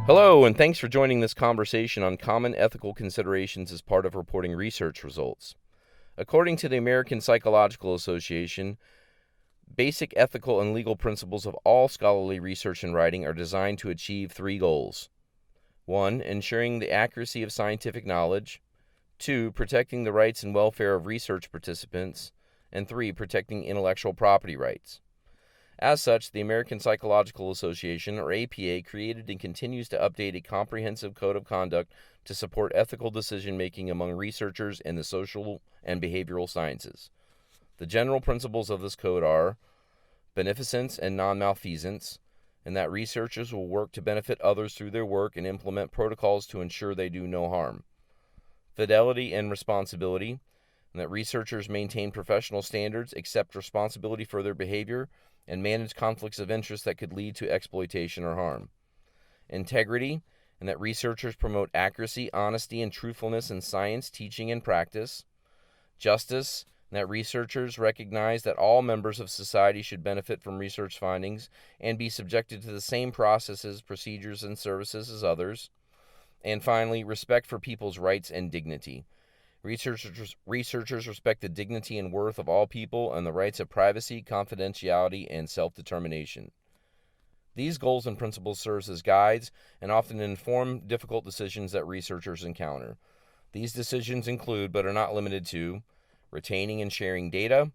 Hello, and thanks for joining this conversation on common ethical considerations as part of reporting research results. According to the American Psychological Association, basic ethical and legal principles of all scholarly research and writing are designed to achieve three goals. 1. Ensuring the accuracy of scientific knowledge. 2. Protecting the rights and welfare of research participants. And 3. Protecting intellectual property rights. As such, the American Psychological Association, or APA, created and continues to update a comprehensive code of conduct to support ethical decision-making among researchers in the social and behavioral sciences. The general principles of this code are beneficence and non-malfeasance, and that researchers will work to benefit others through their work and implement protocols to ensure they do no harm. Fidelity and responsibility, and that researchers maintain professional standards, accept responsibility for their behavior, and manage conflicts of interest that could lead to exploitation or harm. Integrity, and that researchers promote accuracy, honesty, and truthfulness in science, teaching, and practice. Justice, and that researchers recognize that all members of society should benefit from research findings and be subjected to the same processes, procedures, and services as others. And finally, respect for people's rights and dignity. Researchers respect the dignity and worth of all people and the rights of privacy, confidentiality, and self-determination. These goals and principles serve as guides and often inform difficult decisions that researchers encounter. These decisions include, but are not limited to, retaining and sharing data,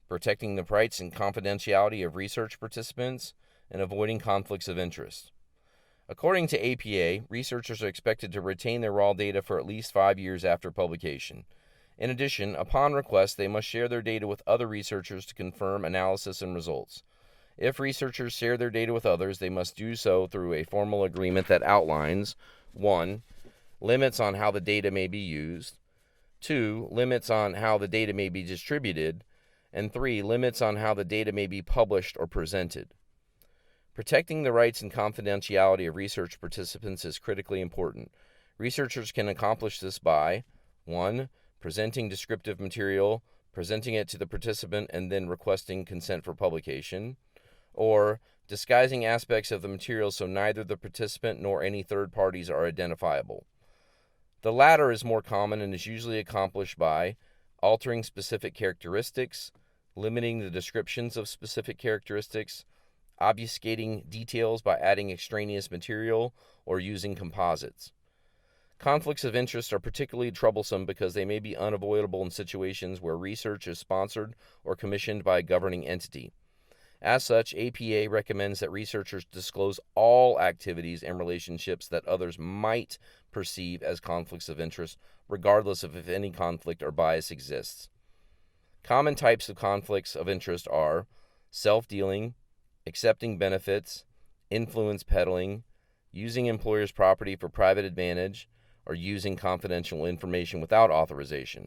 protecting the rights and confidentiality of research participants, and avoiding conflicts of interest. According to APA, researchers are expected to retain their raw data for at least 5 years after publication. In addition, upon request, they must share their data with other researchers to confirm analysis and results. If researchers share their data with others, they must do so through a formal agreement that outlines 1. Limits on how the data may be used, 2. Limits on how the data may be distributed, and 3. Limits on how the data may be published or presented. Protecting the rights and confidentiality of research participants is critically important. Researchers can accomplish this by 1. Presenting descriptive material, presenting it to the participant, and then requesting consent for publication, or disguising aspects of the material so neither the participant nor any third parties are identifiable. The latter is more common and is usually accomplished by altering specific characteristics, limiting the descriptions of specific characteristics, obfuscating details by adding extraneous material, or using composites. Conflicts of interest are particularly troublesome because they may be unavoidable in situations where research is sponsored or commissioned by a governing entity. As such, APA recommends that researchers disclose all activities and relationships that others might perceive as conflicts of interest, regardless of if any conflict or bias exists. Common types of conflicts of interest are self-dealing, accepting benefits, influence peddling, using employers' property for private advantage, or using confidential information without authorization.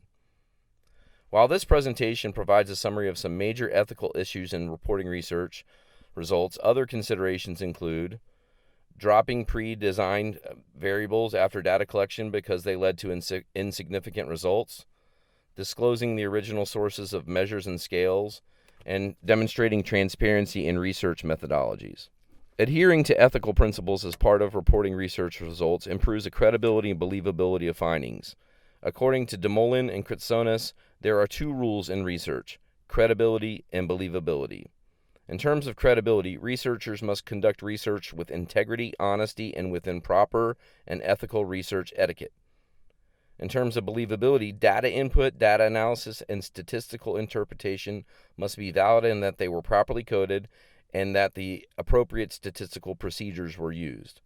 While this presentation provides a summary of some major ethical issues in reporting research results, other considerations include dropping pre-designed variables after data collection because they led to insignificant results, disclosing the original sources of measures and scales, and demonstrating transparency in research methodologies. Adhering to ethical principles as part of reporting research results improves the credibility and believability of findings. According to Demolin and Kritsonis, there are two rules in research: credibility and believability. In terms of credibility, researchers must conduct research with integrity, honesty, and within proper and ethical research etiquette. In terms of believability, data input, data analysis, and statistical interpretation must be valid in that they were properly coded and that the appropriate statistical procedures were used.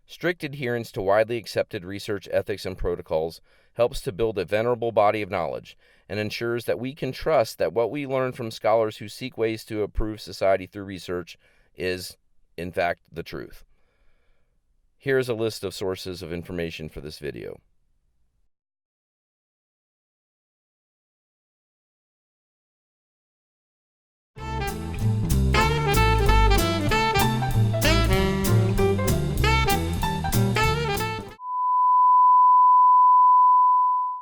Strict adherence to widely accepted research ethics and protocols helps to build a venerable body of knowledge and ensures that we can trust that what we learn from scholars who seek ways to improve society through research is, in fact, the truth. Here's a list of sources of information for this video.